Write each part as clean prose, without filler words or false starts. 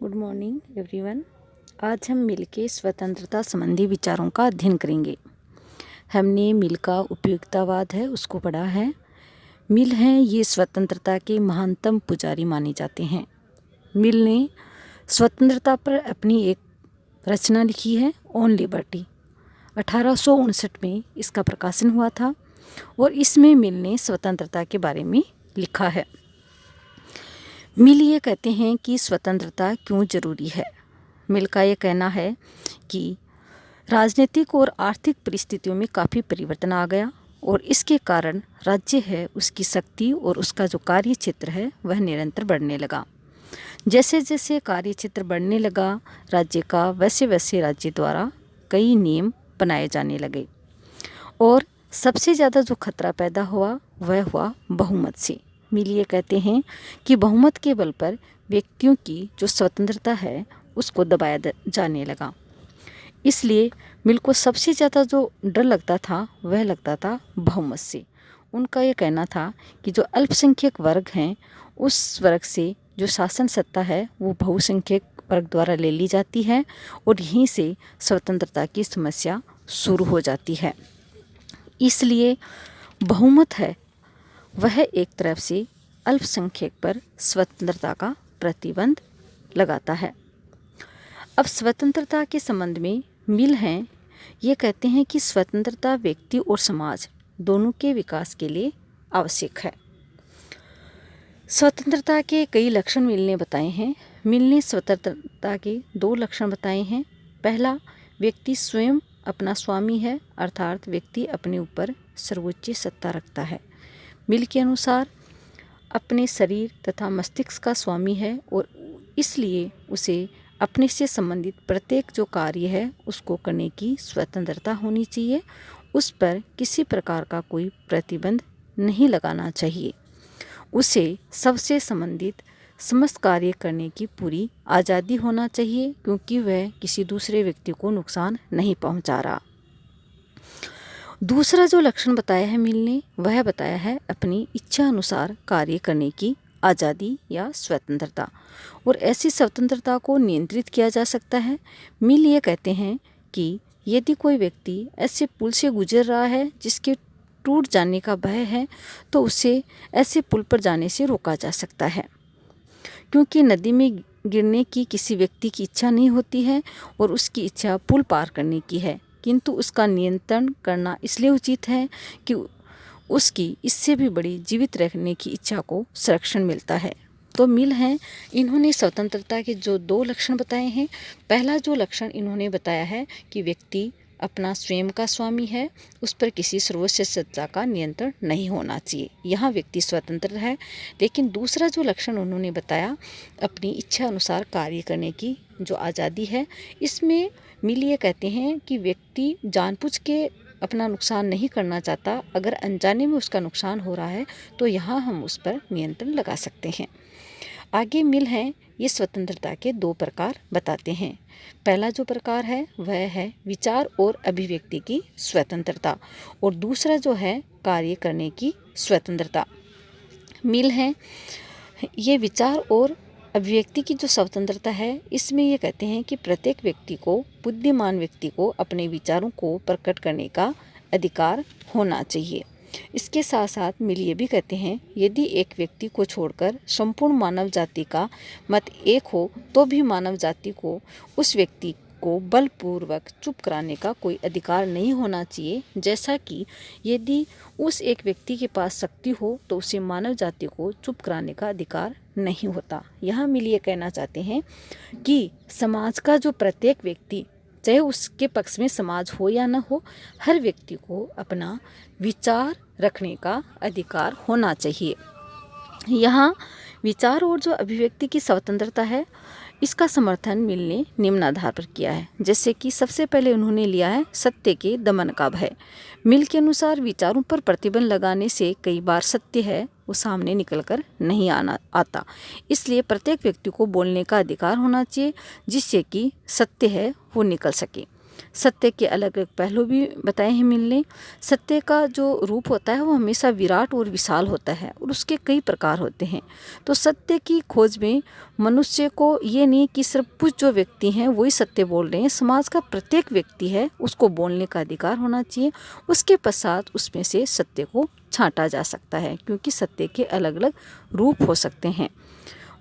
Good morning everyone. आज हम मिल के स्वतंत्रता संबंधी विचारों का अध्ययन करेंगे। हमने मिल का उपयोगितावाद है उसको पढ़ा है। मिल हैं ये स्वतंत्रता के महानतम पुजारी माने जाते हैं। मिल ने स्वतंत्रता पर अपनी एक रचना लिखी है ऑन लिबर्टी। 1859 में इसका प्रकाशन हुआ था और इसमें मिल ने स्वतंत्रता के बारे में लिखा है। मिल ये कहते हैं कि स्वतंत्रता क्यों जरूरी है। मिल का ये कहना है कि राजनीतिक और आर्थिक परिस्थितियों में काफ़ी परिवर्तन आ गया और इसके कारण राज्य है उसकी शक्ति और उसका जो कार्य क्षेत्र है वह निरंतर बढ़ने लगा। जैसे जैसे कार्य क्षेत्र बढ़ने लगा राज्य का, वैसे वैसे राज्य द्वारा कई नियम बनाए जाने लगे और सबसे ज़्यादा जो खतरा पैदा हुआ वह हुआ बहुमत से। मिल ये कहते हैं कि बहुमत के बल पर व्यक्तियों की जो स्वतंत्रता है उसको दबाया जाने लगा। इसलिए मिल को सबसे ज़्यादा जो डर लगता था वह लगता था बहुमत से। उनका ये कहना था कि जो अल्पसंख्यक वर्ग हैं उस वर्ग से जो शासन सत्ता है वो बहुसंख्यक वर्ग द्वारा ले ली जाती है और यहीं से स्वतंत्रता की समस्या शुरू हो जाती है। इसलिए बहुमत है वह एक तरफ से अल्पसंख्यक पर स्वतंत्रता का प्रतिबंध लगाता है। अब स्वतंत्रता के संबंध में मिल हैं ये कहते हैं कि स्वतंत्रता व्यक्ति और समाज दोनों के विकास के लिए आवश्यक है। स्वतंत्रता के कई लक्षण मिल ने बताए हैं। मिल ने स्वतंत्रता के 2 लक्षण बताए हैं। पहला, व्यक्ति स्वयं अपना स्वामी है, अर्थात व्यक्ति अपने ऊपर सर्वोच्च सत्ता रखता है। मिल के अनुसार अपने शरीर तथा मस्तिष्क का स्वामी है और इसलिए उसे अपने से संबंधित प्रत्येक जो कार्य है उसको करने की स्वतंत्रता होनी चाहिए। उस पर किसी प्रकार का कोई प्रतिबंध नहीं लगाना चाहिए। उसे सबसे संबंधित समस्त कार्य करने की पूरी आज़ादी होना चाहिए क्योंकि वह किसी दूसरे व्यक्ति को नुकसान नहीं पहुंचा रहा। दूसरा जो लक्षण बताया है मिल ने वह बताया है अपनी इच्छा अनुसार कार्य करने की आज़ादी या स्वतंत्रता, और ऐसी स्वतंत्रता को नियंत्रित किया जा सकता है। मिल ये कहते हैं कि यदि कोई व्यक्ति ऐसे पुल से गुजर रहा है जिसके टूट जाने का भय है तो उसे ऐसे पुल पर जाने से रोका जा सकता है, क्योंकि नदी में गिरने की किसी व्यक्ति की इच्छा नहीं होती है और उसकी इच्छा पुल पार करने की है, किंतु उसका नियंत्रण करना इसलिए उचित है कि उसकी इससे भी बड़ी जीवित रहने की इच्छा को संरक्षण मिलता है। तो मिल हैं इन्होंने स्वतंत्रता के जो 2 लक्षण बताए हैं। पहला जो लक्षण इन्होंने बताया है कि व्यक्ति अपना स्वयं का स्वामी है, उस पर किसी सर्वोच्च सत्ता का नियंत्रण नहीं होना चाहिए, यहाँ व्यक्ति स्वतंत्र है। लेकिन दूसरा जो लक्षण उन्होंने बताया अपनी इच्छा अनुसार कार्य करने की जो आज़ादी है, इसमें मिल ये कहते हैं कि व्यक्ति जानबूझ के अपना नुकसान नहीं करना चाहता। अगर अनजाने में उसका नुकसान हो रहा है तो यहाँ हम उस पर नियंत्रण लगा सकते हैं। आगे मिल हैं ये स्वतंत्रता के 2 प्रकार बताते हैं। पहला जो प्रकार है वह है विचार और अभिव्यक्ति की स्वतंत्रता और दूसरा जो है कार्य करने की स्वतंत्रता। मिल हैं ये विचार और अभिव्यक्ति की जो स्वतंत्रता है इसमें ये कहते हैं कि प्रत्येक व्यक्ति को, बुद्धिमान व्यक्ति को अपने विचारों को प्रकट करने का अधिकार होना चाहिए। इसके साथ साथ मिल ये भी कहते हैं यदि एक व्यक्ति को छोड़कर संपूर्ण मानव जाति का मत एक हो तो भी मानव जाति को उस व्यक्ति को बलपूर्वक चुप कराने का कोई अधिकार नहीं होना चाहिए। जैसा कि यदि उस एक व्यक्ति के पास शक्ति हो तो उसे मानव जाति को चुप कराने का अधिकार नहीं होता। यहाँ मिल ये कहना चाहते हैं कि समाज का जो प्रत्येक व्यक्ति, चाहे उसके पक्ष में समाज हो या न हो, हर व्यक्ति को अपना विचार रखने का अधिकार होना चाहिए। यहाँ विचार और जो अभिव्यक्ति की स्वतंत्रता है इसका समर्थन मिल ने निम्न आधार पर किया है। जैसे कि सबसे पहले उन्होंने लिया है सत्य के दमन का भय। मिल के अनुसार विचारों पर प्रतिबंध लगाने से कई बार सत्य है वो सामने निकलकर नहीं आता, इसलिए प्रत्येक व्यक्ति को बोलने का अधिकार होना चाहिए जिससे कि सत्य है वो निकल सके। सत्य के अलग अलग पहलू भी बताए हैं मिल ने। सत्य का जो रूप होता है वो हमेशा विराट और विशाल होता है और उसके कई प्रकार होते हैं। तो सत्य की खोज में मनुष्य को ये नहीं कि सिर्फ कुछ जो व्यक्ति हैं वही सत्य बोल रहे हैं, समाज का प्रत्येक व्यक्ति है उसको बोलने का अधिकार होना चाहिए। उसके पश्चात उसमें से सत्य को छांटा जा सकता है, क्योंकि सत्य के अलग अलग रूप हो सकते हैं।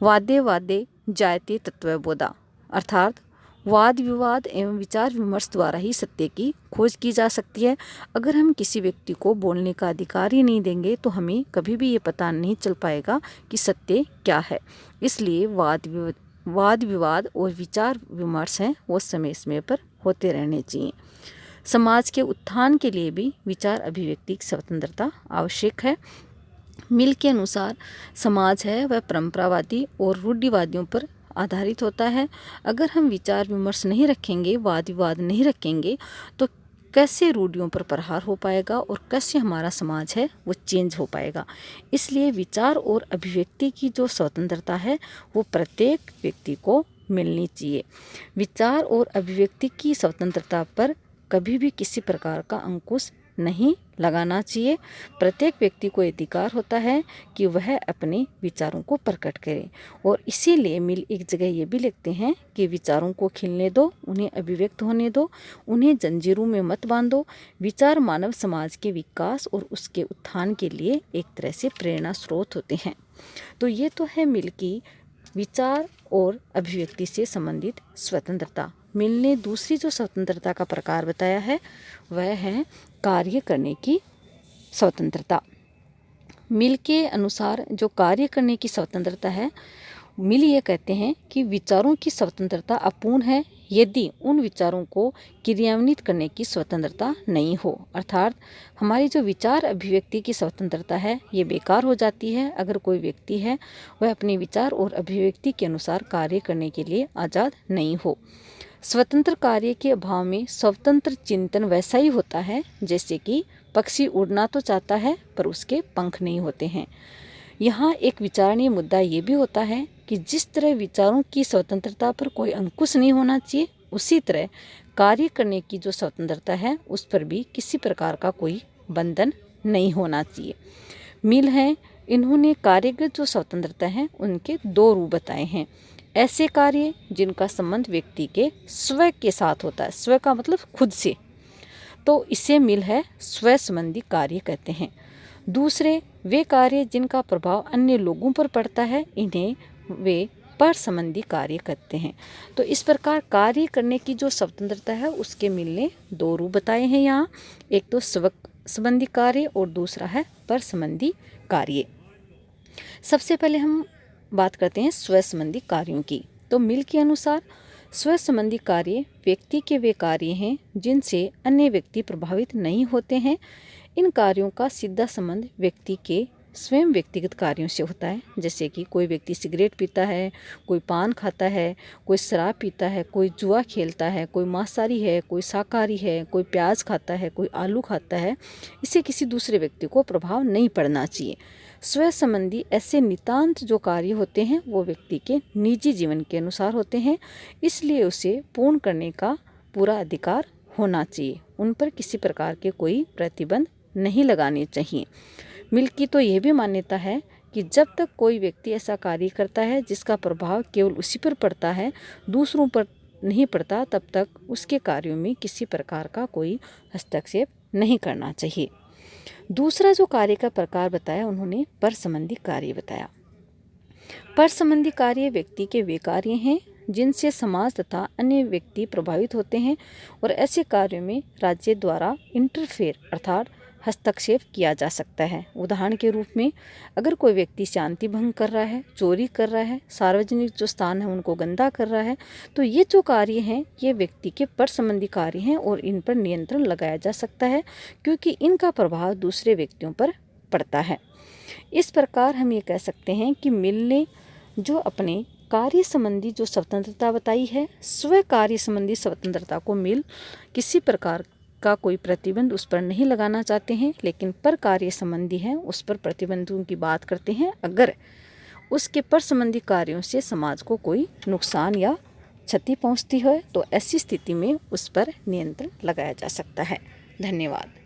वादे वादे जायते तत्वबोधा, अर्थात वाद विवाद एवं विचार विमर्श द्वारा ही सत्य की खोज की जा सकती है। अगर हम किसी व्यक्ति को बोलने का अधिकार ही नहीं देंगे तो हमें कभी भी ये पता नहीं चल पाएगा कि सत्य क्या है। इसलिए वाद विवाद और विचार विमर्श हैं वो समय समय पर होते रहने चाहिए। समाज के उत्थान के लिए भी विचार अभिव्यक्ति की स्वतंत्रता आवश्यक है। मिल के अनुसार समाज है वह परंपरावादी और रूढ़िवादियों पर आधारित होता है। अगर हम विचार विमर्श नहीं रखेंगे, वाद विवाद नहीं रखेंगे, तो कैसे रूढ़ियों पर प्रहार हो पाएगा और कैसे हमारा समाज है वो चेंज हो पाएगा। इसलिए विचार और अभिव्यक्ति की जो स्वतंत्रता है वो प्रत्येक व्यक्ति को मिलनी चाहिए। विचार और अभिव्यक्ति की स्वतंत्रता पर कभी भी किसी प्रकार का अंकुश नहीं लगाना चाहिए। प्रत्येक व्यक्ति को अधिकार होता है कि वह अपने विचारों को प्रकट करे, और इसीलिए मिल एक जगह ये भी लिखते हैं कि विचारों को खिलने दो, उन्हें अभिव्यक्त होने दो, उन्हें जंजीरों में मत बांधो। विचार मानव समाज के विकास और उसके उत्थान के लिए एक तरह से प्रेरणा स्रोत होते हैं। तो ये तो है मिल की विचार और अभिव्यक्ति से संबंधित स्वतंत्रता। मिल ने दूसरी जो स्वतंत्रता का प्रकार बताया है वह है कार्य करने की स्वतंत्रता। मिल के अनुसार जो कार्य करने की स्वतंत्रता है, मिल ये कहते हैं कि विचारों की स्वतंत्रता अपूर्ण है यदि उन विचारों को क्रियान्वित करने की स्वतंत्रता नहीं हो। अर्थात हमारी जो विचार अभिव्यक्ति की स्वतंत्रता है ये बेकार हो जाती है अगर कोई व्यक्ति है वह अपने विचार और अभिव्यक्ति के अनुसार कार्य करने के लिए आज़ाद नहीं हो। स्वतंत्र कार्य के अभाव में स्वतंत्र चिंतन वैसा ही होता है जैसे कि पक्षी उड़ना तो चाहता है पर उसके पंख नहीं होते हैं। यहाँ एक विचारणीय मुद्दा ये भी होता है कि जिस तरह विचारों की स्वतंत्रता पर कोई अंकुश नहीं होना चाहिए, उसी तरह कार्य करने की जो स्वतंत्रता है उस पर भी किसी प्रकार का कोई बंधन नहीं होना चाहिए। मिल है, इन्होंने कार्यगत जो स्वतंत्रता है उनके दो रूप बताए हैं। ऐसे कार्य जिनका संबंध व्यक्ति के स्व के साथ होता है, स्व का मतलब खुद से, तो इसे मिल है स्व संबंधी कार्य कहते हैं। दूसरे वे कार्य जिनका प्रभाव अन्य लोगों पर पड़ता है, इन्हें वे पर संबंधी कार्य कहते हैं। तो इस प्रकार कार्य करने की जो स्वतंत्रता है उसके मिल ने दो रूप बताए हैं यहाँ, एक तो स्व संबंधी कार्य और दूसरा है पर संबंधी कार्य। सबसे पहले हम बात करते हैं स्व संबंधी कार्यों की। तो मिल के अनुसार स्व संबंधी कार्य व्यक्ति के वे कार्य हैं जिनसे अन्य व्यक्ति प्रभावित नहीं होते हैं। इन कार्यों का सीधा संबंध व्यक्ति के स्वयं व्यक्तिगत कार्यों से होता है, जैसे कि कोई व्यक्ति सिगरेट पीता है, कोई पान खाता है, कोई शराब पीता है, कोई जुआ खेलता है, कोई मांसाहारी है, कोई शाकाहारी है, कोई प्याज खाता है, कोई आलू खाता है। इससे किसी दूसरे व्यक्ति को प्रभाव नहीं पड़ना चाहिए। स्व संबंधी ऐसे नितांत जो कार्य होते हैं वो व्यक्ति के निजी जीवन के अनुसार होते हैं, इसलिए उसे पूर्ण करने का पूरा अधिकार होना चाहिए। उन पर किसी प्रकार के कोई प्रतिबंध नहीं लगाने चाहिए। मिल की तो यह भी मान्यता है कि जब तक कोई व्यक्ति ऐसा कार्य करता है जिसका प्रभाव केवल उसी पर पड़ता है, दूसरों पर नहीं पड़ता, तब तक उसके कार्यों में किसी प्रकार का कोई हस्तक्षेप नहीं करना चाहिए। दूसरा जो कार्य का प्रकार बताया उन्होंने पर संबंधी कार्य बताया। पर संबंधी कार्य व्यक्ति के वे कार्य हैं जिनसे समाज तथा अन्य व्यक्ति प्रभावित होते हैं, और ऐसे कार्यों में राज्य द्वारा इंटरफेयर अर्थात हस्तक्षेप किया जा सकता है। उदाहरण के रूप में अगर कोई व्यक्ति शांति भंग कर रहा है, चोरी कर रहा है, सार्वजनिक जो स्थान है उनको गंदा कर रहा है, तो ये जो कार्य हैं ये व्यक्ति के पर संबंधी कार्य हैं और इन पर नियंत्रण लगाया जा सकता है क्योंकि इनका प्रभाव दूसरे व्यक्तियों पर पड़ता है। इस प्रकार हम ये कह सकते हैं कि मिल ने जो अपने कार्य संबंधी जो स्वतंत्रता बताई है, स्व कार्य संबंधी स्वतंत्रता को मिल किसी प्रकार का कोई प्रतिबंध उस पर नहीं लगाना चाहते हैं, लेकिन पर कार्य संबंधी है उस पर प्रतिबंधों की बात करते हैं अगर उसके पर संबंधी कार्यों से समाज को कोई नुकसान या क्षति पहुंचती है तो ऐसी स्थिति में उस पर नियंत्रण लगाया जा सकता है। धन्यवाद।